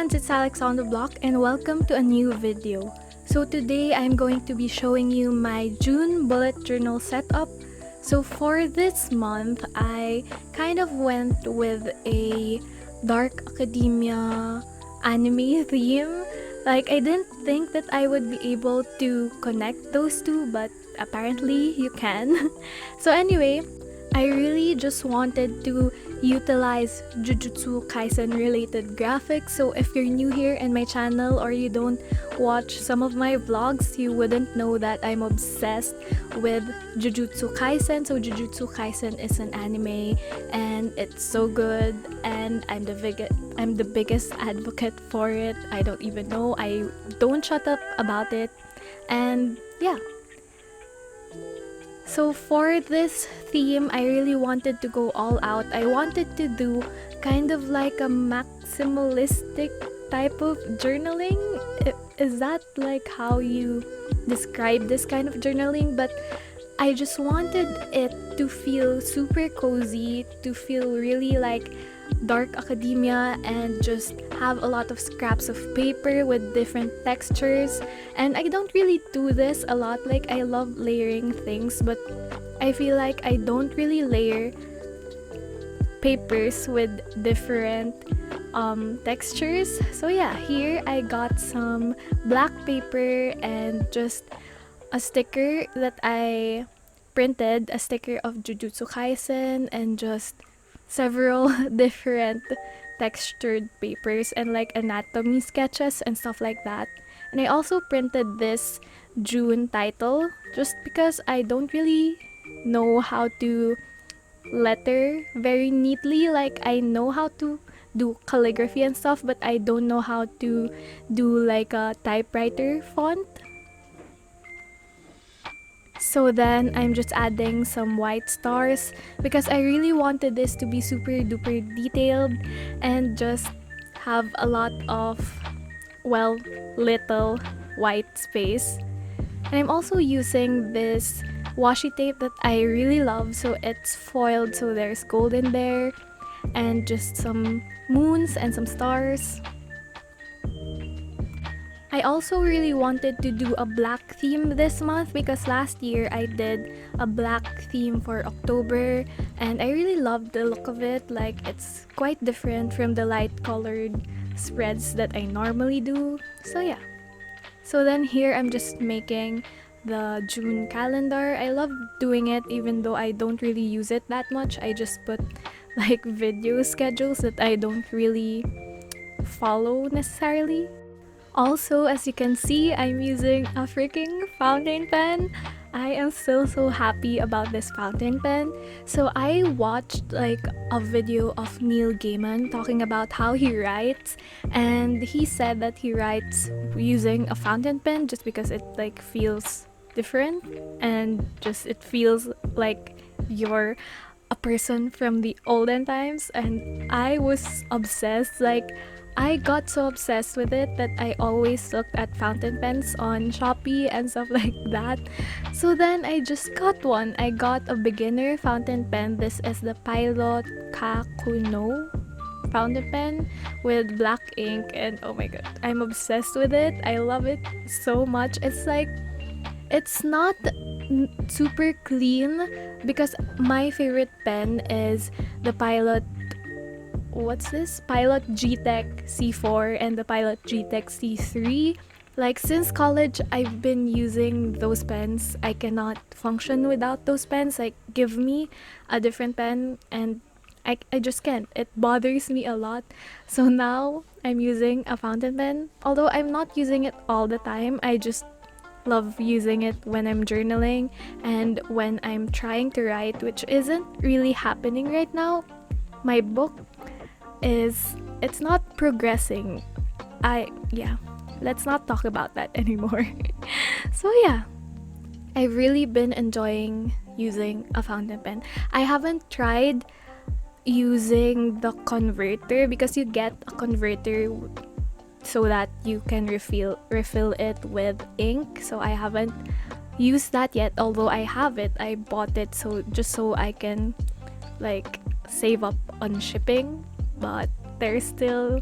friends, it's Alex on the block and welcome to a new video. So today I'm going to be showing you my June bullet journal setup. So for this month, I kind of went with a dark academia anime theme. Like I didn't think that I would be able to connect those two, but apparently you can. So anyway, I really just wanted to utilize Jujutsu Kaisen related graphics. So if you're new here in my channel or you don't watch some of my vlogs, you wouldn't know that I'm obsessed with Jujutsu Kaisen. So Jujutsu Kaisen is an anime and it's so good, and I'm the biggest advocate for it. I don't even know. I don't shut up about it. And yeah. So for this theme, I really wanted to go all out. I wanted to do kind of like a maximalistic type of journaling. Is that like how you describe this kind of journaling? But I just wanted it to feel super cozy, to feel really like dark academia, and just have a lot of scraps of paper with different textures. And I don't really do this a lot. Like I love layering things, but I feel like I don't really layer papers with different textures. So yeah, here I got some black paper and just a sticker that I printed, a sticker of Jujutsu Kaisen, and just several different textured papers and like anatomy sketches and stuff like that. And I also printed this June title just because I don't really know how to letter very neatly. Like I know how to do calligraphy and stuff, but I don't know how to do like a typewriter font. So then I'm just adding some white stars because I really wanted this to be super duper detailed and just have a lot of, well, little white space. And I'm also using this washi tape that I really love. So it's foiled, so there's gold in there, and just some moons and some stars. I also really wanted to do a black theme this month because last year I did a black theme for October and I really loved the look of it. Like it's quite different from the light colored spreads that I normally do. So yeah. So then here I'm just making the June calendar. I love doing it even though I don't really use it that much. I just put like video schedules that I don't really follow necessarily. Also, as you can see, I'm using a freaking fountain pen. I am still so happy about this fountain pen. So I watched like a video of Neil Gaiman talking about how he writes, and he said that he writes using a fountain pen just because it like feels different and just it feels like you're a person from the olden times. And I was obsessed. Like I got so obsessed with it that I always looked at fountain pens on Shopee and stuff like that. So then I just got one. I got a beginner fountain pen. This is the Pilot Kakuno fountain pen with black ink, and oh my god, I'm obsessed with it. I love it so much. It's like, it's not super clean because my favorite pen is the Pilot G-Tech C4 and the Pilot G-Tech C3. Like since college, I've been using those pens. I cannot function without those pens. Like give me a different pen and I just can't. It bothers me a lot. So now I'm using a fountain pen. Although I'm not using it all the time, I just love using it when I'm journaling and when I'm trying to write, which isn't really happening right now. My book it's not progressing. Let's not talk about that anymore. So yeah, I've really been enjoying using a fountain pen. I haven't tried using the converter because you get a converter so that you can refill it with ink. So I haven't used that yet, although I have it. I bought it so I can like save up on shipping, but there's still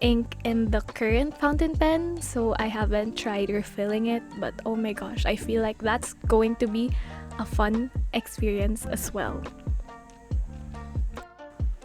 ink in the current fountain pen, so I haven't tried refilling it, but oh my gosh, I feel like that's going to be a fun experience as well.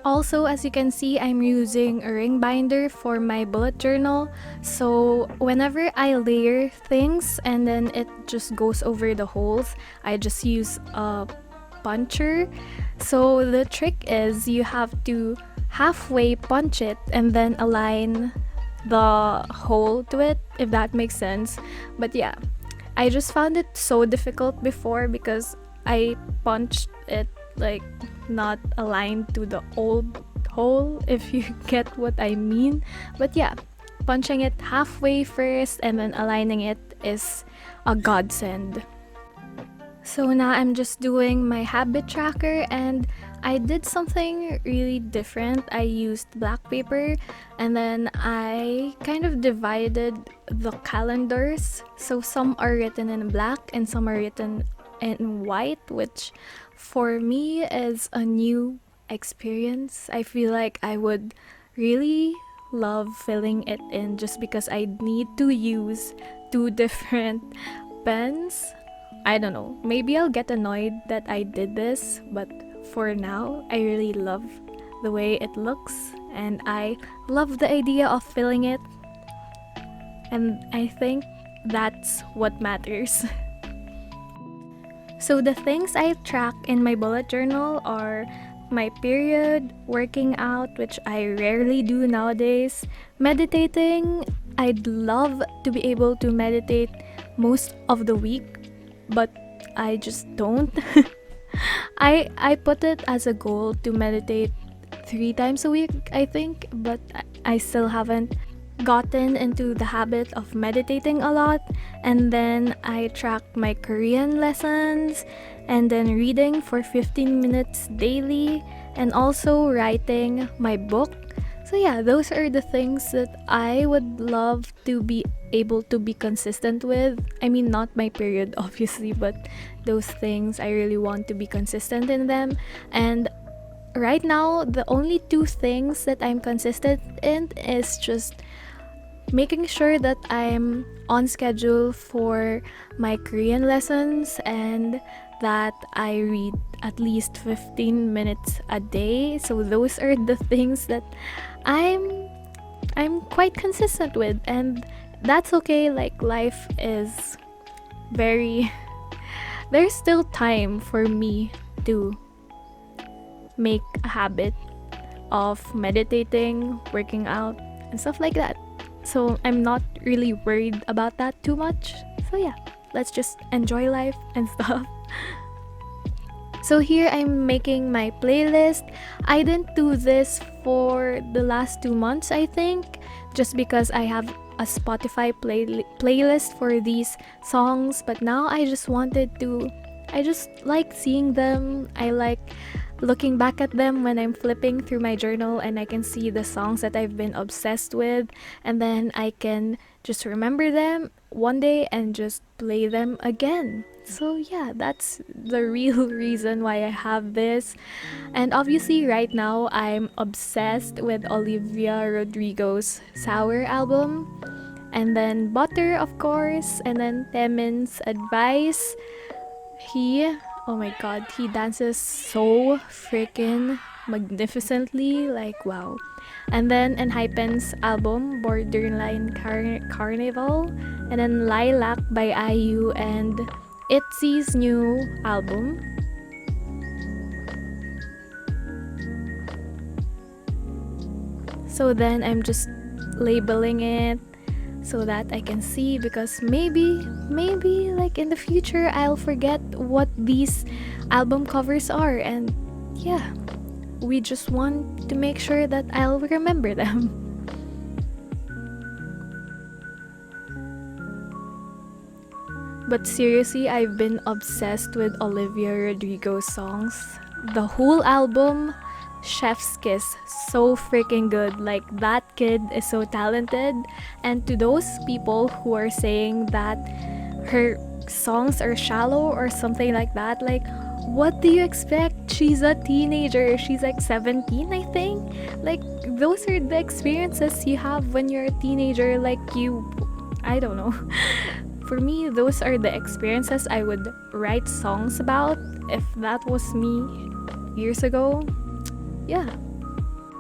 Also, as you can see, I'm using a ring binder for my bullet journal. So whenever I layer things and then it just goes over the holes, I just use a puncher. So the trick is you have to halfway punch it and then align the hole to it, if that makes sense. But yeah, I just found it so difficult before because I punched it like not aligned to the old hole, if you get what I mean. But yeah, punching it halfway first and then aligning it is a godsend. So now I'm just doing my habit tracker, and I did something really different. I used black paper and then I kind of divided the calendars. So some are written in black and some are written in white, which for me is a new experience. I feel like I would really love filling it in just because I need to use two different pens. I don't know, maybe I'll get annoyed that I did this, but for now, I really love the way it looks and I love the idea of filling it. And I think that's what matters. So the things I track in my bullet journal are my period, working out, which I rarely do nowadays, meditating. I'd love to be able to meditate most of the week, but I just don't. I put it as a goal to meditate 3 times a week, I think, but I still haven't gotten into the habit of meditating a lot. And then I tracked my Korean lessons and then reading for 15 minutes daily and also writing my book. So yeah, those are the things that I would love to be able to be consistent with. I mean, not my period obviously, but those things I really want to be consistent in them. And right now, the only 2 things that I'm consistent in is just making sure that I'm on schedule for my Korean lessons and that I read at least 15 minutes a day. So those are the things that I'm quite consistent with, and that's okay. Like, life is very there's still time for me to make a habit of meditating, working out, and stuff like that. So I'm not really worried about that too much. So yeah, let's just enjoy life and stuff. So here I'm making my playlist. I didn't do this for the last 2 months, I think, just because I have a Spotify playlist for these songs, but now I just like seeing them. I like looking back at them when I'm flipping through my journal and I can see the songs that I've been obsessed with, and then I can just remember them one day and just play them again. So yeah, that's the real reason why I have this. And obviously right now I'm obsessed with Olivia Rodrigo's Sour album, and then Butter, of course, and then Temin's Advice. Oh my god, he dances so freaking magnificently, like wow. And then Enhypen's album, Borderline Carnival, and then Lilac by IU and ITZY's new album. So then I'm just labeling it so that I can see, because maybe like in the future I'll forget what these album covers are, and yeah, we just want to make sure that I'll remember them. But seriously, I've been obsessed with Olivia Rodrigo's songs. The whole album, Chef's Kiss, so freaking good. Like, that kid is so talented. And to those people who are saying that her songs are shallow or something like that, like, what do you expect? She's a teenager. She's like 17, I think. Like, those are the experiences you have when you're a teenager. Like, I don't know. For me, those are the experiences I would write songs about if that was me years ago. Yeah.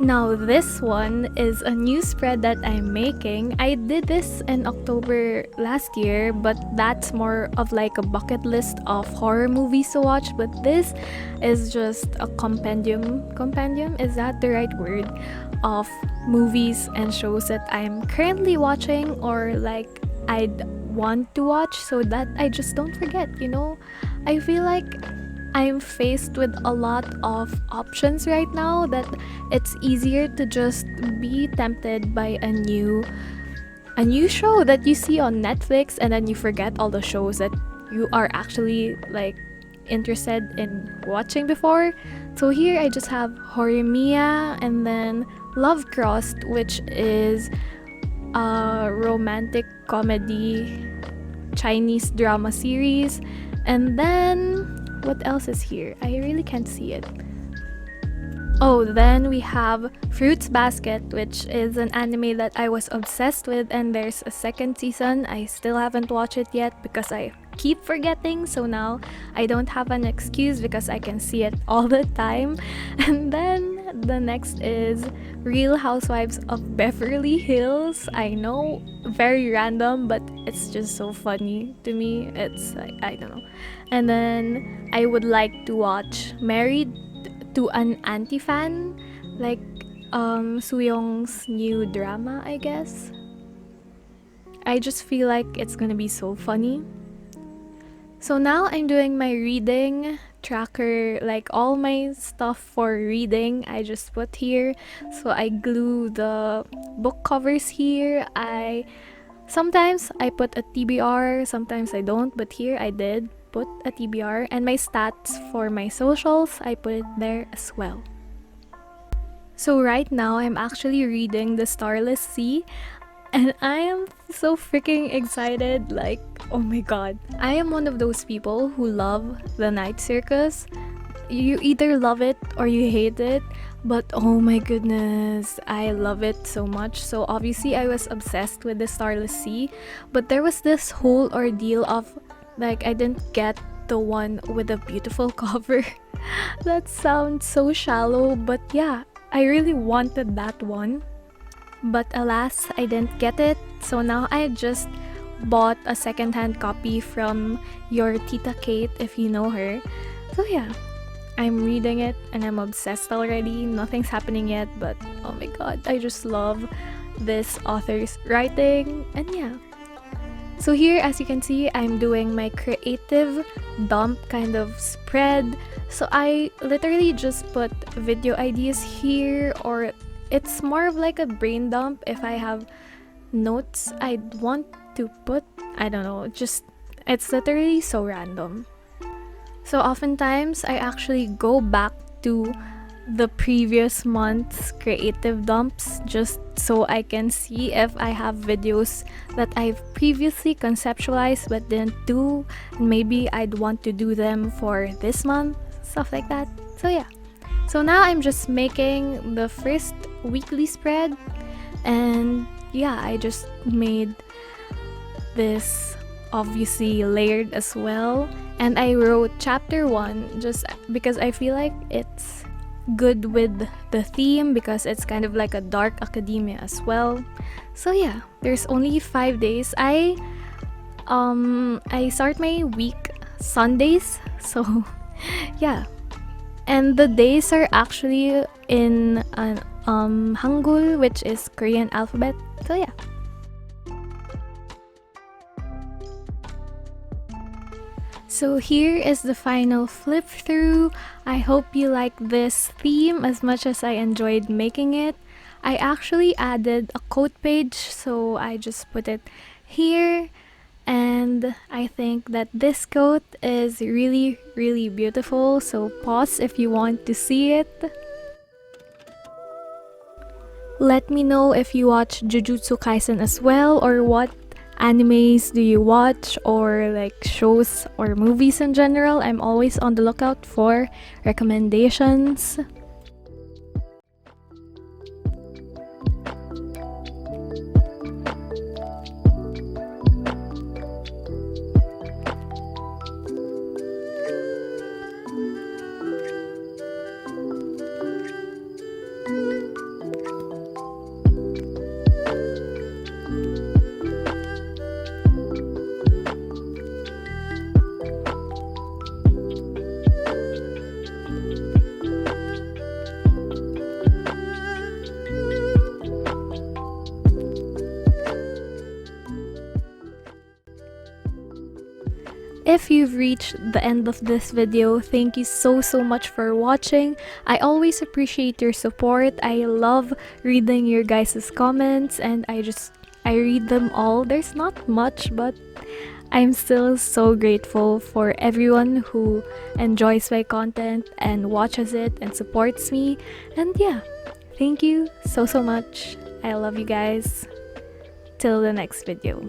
Now, this one is a new spread that I'm making. I did this in October last year, but that's more of like a bucket list of horror movies to watch. But this is just a compendium. Compendium? Is that the right word? Of movies and shows that I'm currently watching or like I'd want to watch so that I just don't forget, you know? I feel like I'm faced with a lot of options right now that it's easier to just be tempted by a new show that you see on Netflix, and then you forget all the shows that you are actually like interested in watching before. So here I just have Horimiya and then Love Crossed, which is a romantic comedy Chinese drama series. And then what else is here? I really can't see it. Oh, then we have Fruits Basket, which is an anime that I was obsessed with, and there's a second season. I still haven't watched it yet because I keep forgetting, so now I don't have an excuse because I can see it all the time. And then the next is Real Housewives of Beverly Hills. I know, very random, but it's just so funny to me. It's like, I don't know. And then I would like to watch Married to an Anti-Fan, like Sooyoung's new drama, I guess. I just feel like it's gonna be so funny. So now I'm doing my reading tracker, like all my stuff for reading I just put here. So I glue the book covers here. Sometimes I put a TBR, sometimes I don't, but here I did put a TBR, and my stats for my socials, I put it there as well. So right now I'm actually reading The Starless Sea, and I am so freaking excited. Like, oh my god. I am one of those people who love the night circus. You either love it or you hate it, but oh my goodness, I love it so much. So obviously I was obsessed with The Starless Sea, but there was this whole ordeal of like I didn't get the one with a beautiful cover. That sounds so shallow, but yeah, I really wanted that one. But alas, I didn't get it. So now I just bought a secondhand copy from your Tita Kate, if you know her. So yeah, I'm reading it and I'm obsessed already. Nothing's happening yet, but oh my god, I just love this author's writing. And yeah. So here, as you can see, I'm doing my creative dump kind of spread. So I literally just put video ideas here, or it's more of like a brain dump if I have notes I'd want to put. I don't know, just it's literally so random. So oftentimes I actually go back to the previous month's creative dumps just so I can see if I have videos that I've previously conceptualized but didn't do, and maybe I'd want to do them for this month, stuff like that. So yeah. So now I'm just making the first weekly spread, and yeah, I just made this obviously layered as well, and I wrote chapter 1 just because I feel like it's good with the theme because it's kind of like a dark academia as well. So yeah, there's only 5 days. I start my week Sundays, so yeah. And the days are actually in Hangul, which is Korean alphabet. So yeah. So here is the final flip through. I hope you like this theme as much as I enjoyed making it. I actually added a quote page, so I just put it here. And I think that this quote is really, really beautiful, so pause if you want to see it. Let me know if you watch Jujutsu Kaisen as well, or what animes do you watch, or like shows or movies in general. I'm always on the lookout for recommendations. If you've reached the end of this video, thank you so much for watching. I always appreciate your support. I love reading your guys' comments, and I read them all. There's not much, but I'm still so grateful for everyone who enjoys my content and watches it and supports me. And yeah, thank you so much. I love you guys. Till the next video.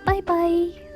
Bye bye.